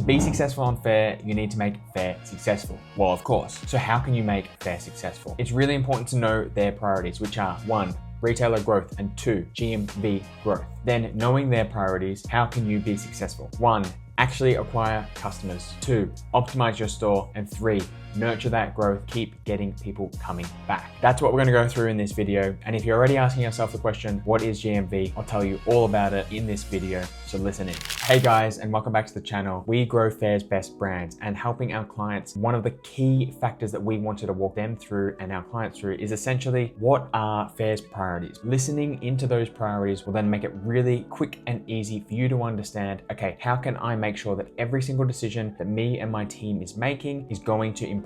be successful on Faire, you need to make Faire successful. Well, of course. So how can you make Faire successful? It's really important to know their priorities, which are 1, retailer growth, and 2, GMV growth. Then knowing their priorities, how can you be successful? 1, actually acquire customers. 2, optimize your store. And 3, nurture that growth, keep getting people coming back. That's what we're gonna go through in this video. And if you're already asking yourself the question, what is GMV? I'll tell you all about it in this video, so listen in. Hey guys, and welcome back to the channel. We grow Faire's best brands, and helping our clients, one of the key factors that we wanted to walk them through and our clients through is essentially, what are Faire's priorities? Listening into those priorities will then make it really quick and easy for you to understand, okay, how can I make sure that every single decision that me and my team is making is going to improve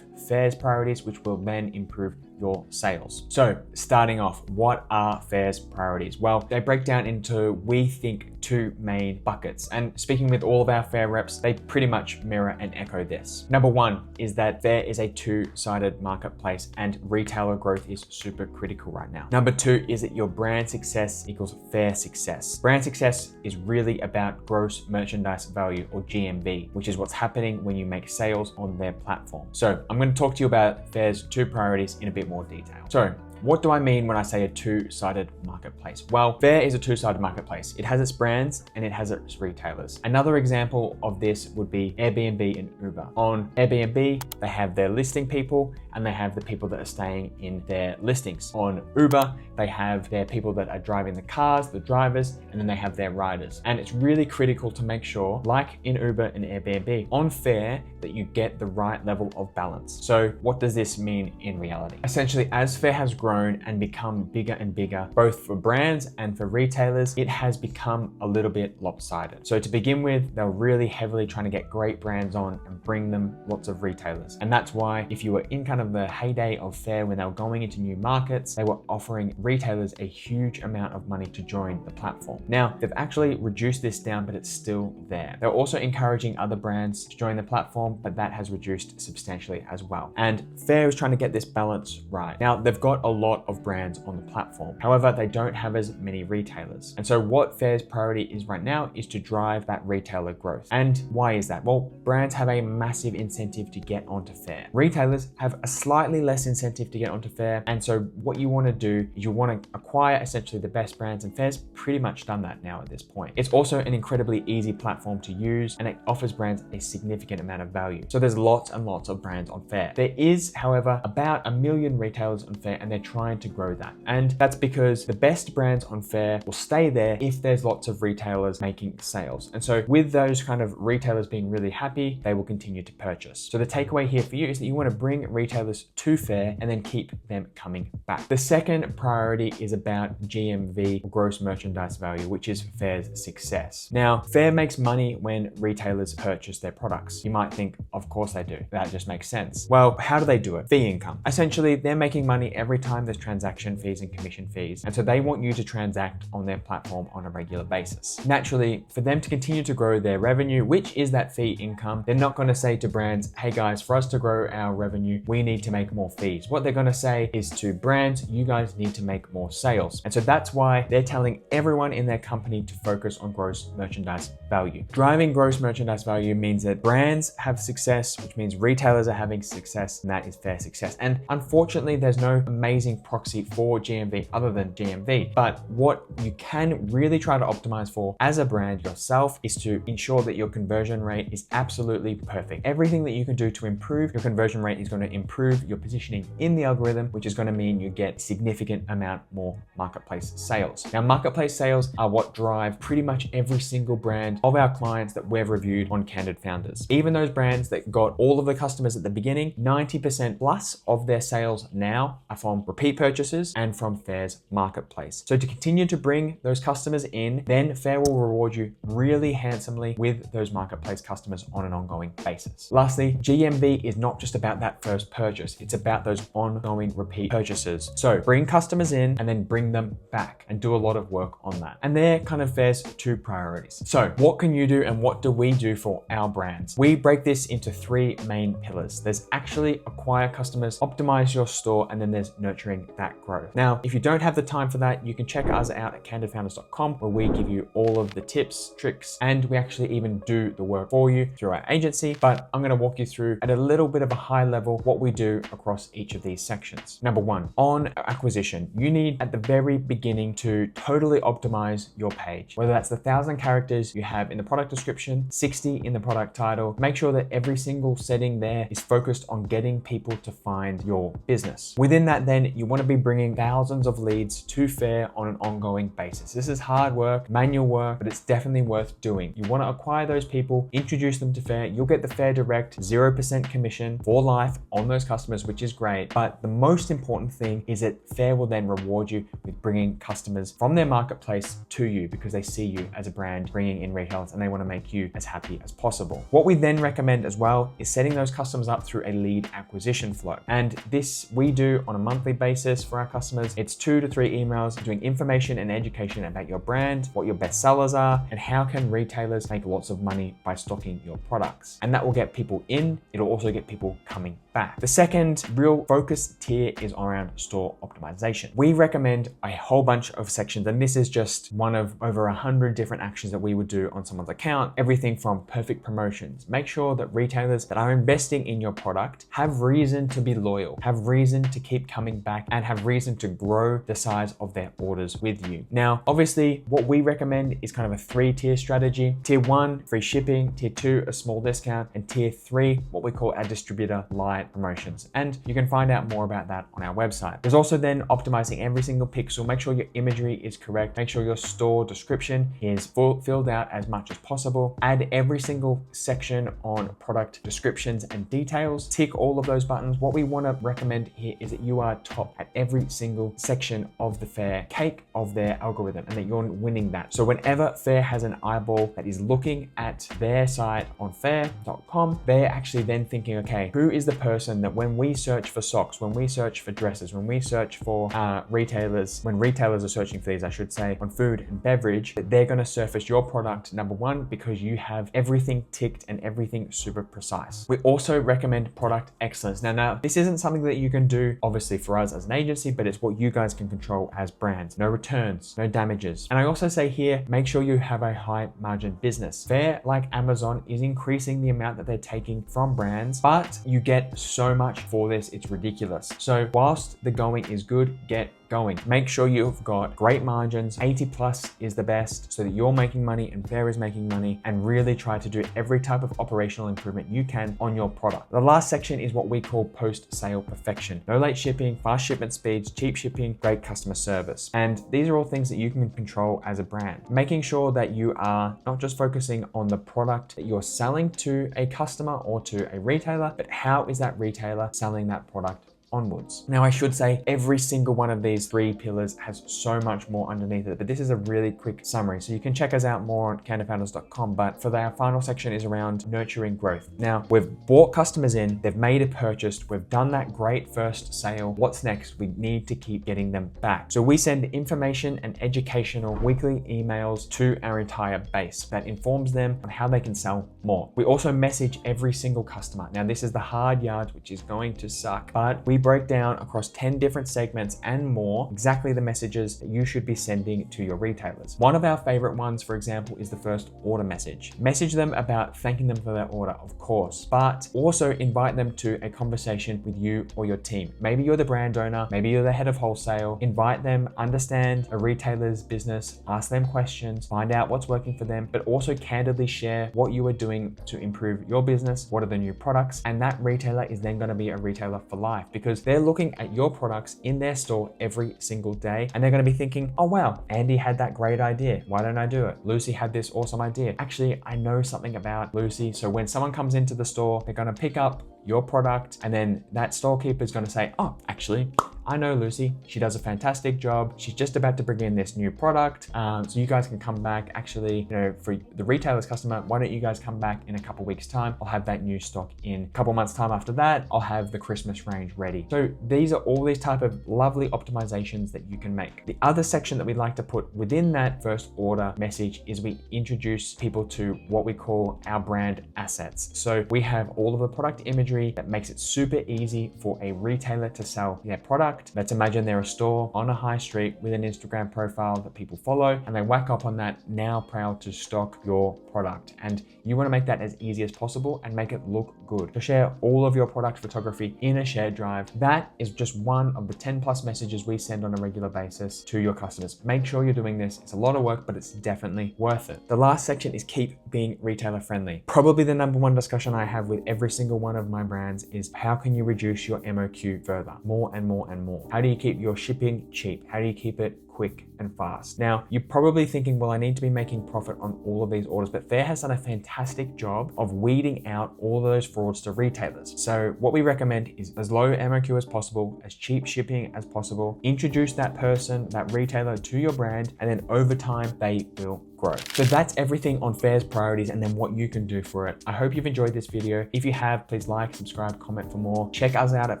Faire's priorities, which will then improve your sales. So starting off, what are Faire's priorities? Well, they break down into, we think, 2 main buckets. And speaking with all of our Faire reps, they pretty much mirror and echo this. Number 1 is that Faire is a 2-sided marketplace and retailer growth is super critical right now. Number 2 is that your brand success equals Faire success. Brand success is really about gross merchandise value, or GMV, which is what's happening when you make sales on their platform. So I'm going to talk to you about Faire's 2 priorities in a bit more detail. So what do I mean when I say a 2-sided marketplace? Well, Faire is a 2-sided marketplace. It has its brands and it has its retailers. Another example of this would be Airbnb and Uber. On Airbnb, they have their listing people and they have the people that are staying in their listings. On Uber, they have their people that are driving the cars, the drivers, and then they have their riders. And it's really critical to make sure, like in Uber and Airbnb, on Faire, that you get the right level of balance. So what does this mean in reality? Essentially, as Faire has grown and become bigger and bigger, both for brands and for retailers, it has become a little bit lopsided. So to begin with, they're really heavily trying to get great brands on and bring them lots of retailers. And that's why if you were in kind of the heyday of Faire, when they were going into new markets, they were offering retailers a huge amount of money to join the platform. Now, they've actually reduced this down, but it's still there. They're also encouraging other brands to join the platform, but that has reduced substantially as well. And Faire is trying to get this balance right. Now, they've got a lot of brands on the platform. However, they don't have as many retailers. And so what Faire's priority is right now is to drive that retailer growth. And why is that? Well, brands have a massive incentive to get onto Faire. Retailers have a slightly less incentive to get onto Faire. And so what you want to do is you want to acquire essentially the best brands, and Faire's pretty much done that now at this point. It's also an incredibly easy platform to use, and it offers brands a significant amount of value. So there's lots and lots of brands on Faire. There is, however, about 1 million retailers on Faire, and they're trying to grow that. And that's because the best brands on Faire will stay there if there's lots of retailers making sales. And so with those kind of retailers being really happy, they will continue to purchase. So the takeaway here for you is that you want to bring retailers to Faire and then keep them coming back. The second priority is about GMV, or gross merchandise value, which is Faire's success. Now, Faire makes money when retailers purchase their products. You might think, of course they do. That just makes sense. Well, how do they do it? Fee income. Essentially, they're making money every time there's transaction fees and commission fees. And so they want you to transact on their platform on a regular basis. Naturally, for them to continue to grow their revenue, which is that fee income, they're not going to say to brands, hey guys, for us to grow our revenue, we need to make more fees. What they're going to say is to brands, you guys need to make more sales. And so that's why they're telling everyone in their company to focus on gross merchandise value. Driving gross merchandise value means that brands have success, which means retailers are having success, and that is Faire success. And unfortunately, there's no amazing proxy for GMV other than GMV. But what you can really try to optimize for as a brand yourself is to ensure that your conversion rate is absolutely perfect. Everything that you can do to improve your conversion rate is going to improve your positioning in the algorithm, which is going to mean you get significant amount more marketplace sales. Now, marketplace sales are what drive pretty much every single brand of our clients that we've reviewed on Candid Founders. Even those brands that got all of the customers at the beginning, 90% plus of their sales now are from repeat purchases and from Faire's marketplace. So to continue to bring those customers in, then Faire will reward you really handsomely with those marketplace customers on an ongoing basis. Lastly, GMV is not just about that first purchase. purchase. It's about those ongoing repeat purchases. So bring customers in and then bring them back and do a lot of work on that. And they're kind of Faire's 2 priorities. So what can you do and what do we do for our brands? We break this into 3 main pillars. There's actually acquire customers, optimize your store, and then there's nurturing that growth. Now, if you don't have the time for that, you can check us out at candidfounders.com, where we give you all of the tips, tricks, and we actually even do the work for you through our agency. But I'm going to walk you through at a little bit of a high level what we do across each of these sections. Number 1, on acquisition, you need at the very beginning to totally optimize your page, whether that's the 1,000 characters you have in the product description, 60 in the product title. Make sure that every single setting there is focused on getting people to find your business. Within that, then you want to be bringing thousands of leads to Faire on an ongoing basis. This is hard work, manual work, but it's definitely worth doing. You want to acquire those people, introduce them to Faire. You'll get the Faire Direct 0% commission for life on those customers, which is great. But the most important thing is that Faire will then reward you with bringing customers from their marketplace to you, because they see you as a brand bringing in retailers and they want to make you as happy as possible. What we then recommend as well is setting those customers up through a lead acquisition flow. And this we do on a monthly basis for our customers. It's 2 to 3 emails doing information and education about your brand, what your best sellers are, and how can retailers make lots of money by stocking your products. And that will get people in. It'll also get people coming back. The second real focus tier is around store optimization. We recommend a whole bunch of sections, and this is just one of over 100 different actions that we would do on someone's account. Everything from perfect promotions. Make sure that retailers that are investing in your product have reason to be loyal, have reason to keep coming back, and have reason to grow the size of their orders with you. Now, obviously, what we recommend is kind of a 3-tier strategy. Tier 1, free shipping. Tier 2, a small discount. And tier 3, what we call our distributor light promotions. And you can find out more about that on our website. There's also then optimizing every single pixel. Make sure your imagery is correct. Make sure your store description is filled out as much as possible. Add every single section on product descriptions and details. Tick all of those buttons. What we want to recommend here is that you are top at every single section of the Faire cake of their algorithm, and that you're winning that. So whenever Faire has an eyeball that is looking at their site on faire.com, they're actually then thinking, okay, who is the person that when we search for socks, when we search for dresses, when we search for retailers, when retailers are searching for these, I should say, on food and beverage, that they're going to surface your product, number 1, because you have everything ticked and everything super precise. We also recommend product excellence. Now, this isn't something that you can do, obviously, for us as an agency, but it's what you guys can control as brands. No returns, no damages. And I also say here, make sure you have a high margin business. Faire, like Amazon, is increasing the amount that they're taking from brands, but you get so much for this, it's ridiculous. So whilst the going is good, get going. Make sure you've got great margins. 80+ is the best, so that you're making money and Faire is making money, and really try to do every type of operational improvement you can on your product. The last section is what we call post-sale perfection. No late shipping, fast shipment speeds, cheap shipping, great customer service. And these are all things that you can control as a brand. Making sure that you are not just focusing on the product that you're selling to a customer or to a retailer, but how is that retailer selling that product onwards. Now, I should say every single one of these 3 pillars has so much more underneath it, but this is a really quick summary. So you can check us out more on candidfounders.com, but for our final section is around nurturing growth. Now, we've brought customers in, they've made a purchase, we've done that great first sale. What's next? We need to keep getting them back. So we send information and educational weekly emails to our entire base that informs them on how they can sell more. We also message every single customer. Now, this is the hard yards, which is going to suck, but we break down across 10 different segments and more exactly the messages that you should be sending to your retailers. One of our favorite ones, for example, is the first order message. Message them about thanking them for their order, of course, but also invite them to a conversation with you or your team. Maybe you're the brand owner, maybe you're the head of wholesale. Invite them, understand a retailer's business, ask them questions, find out what's working for them, but also candidly share what you are doing to improve your business, what are the new products, and that retailer is then going to be a retailer for life, because they're looking at your products in their store every single day, and they're going to be thinking, oh wow, Andy had that great idea, why don't I do it? Lucy had this awesome idea. Actually, I know something about Lucy. So when someone comes into the store, they're going to pick up your product, and then that storekeeper is going to say, oh, actually, I know Lucy, she does a fantastic job. She's just about to bring in this new product. So you guys can come back. Actually, for the retailer's customer, why don't you guys come back in a couple weeks time? I'll have that new stock in a couple months time. After that, I'll have the Christmas range ready. So these are all these type of lovely optimizations that you can make. The other section that we'd like to put within that first order message is we introduce people to what we call our brand assets. So we have all of the product imagery that makes it super easy for a retailer to sell their product. Let's imagine they're a store on a high street with an Instagram profile that people follow, and they whack up on that, now proud to stock your product. And you want to make that as easy as possible and make it look good. So share all of your product photography in a shared drive. That is just one of the 10 plus messages we send on a regular basis to your customers. Make sure you're doing this. It's a lot of work, but it's definitely worth it. The last section is keep being retailer friendly. Probably the number one discussion I have with every single one of my brands is how can you reduce your MOQ further, more and more and more? How do you keep your shipping cheap? How do you keep it quick and fast? Now, you're probably thinking, well, I need to be making profit on all of these orders, but Faire has done a fantastic job of weeding out all of those frauds to retailers. So what we recommend is as low MOQ as possible, as cheap shipping as possible. Introduce that person, that retailer to your brand, and then over time, they will grow. So that's everything on Faire's priorities and then what you can do for it. I hope you've enjoyed this video. If you have, please like, subscribe, comment for more. Check us out at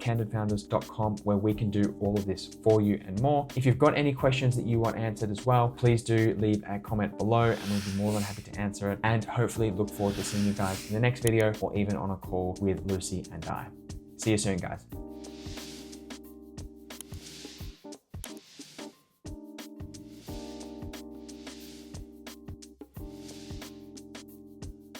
candidfounders.com where we can do all of this for you and more. If you've got any questions that you want answered as well, please do leave a comment below and we'll be more than happy to answer it. And hopefully look forward to seeing you guys in the next video or even on a call with Lucy and I. See you soon, guys.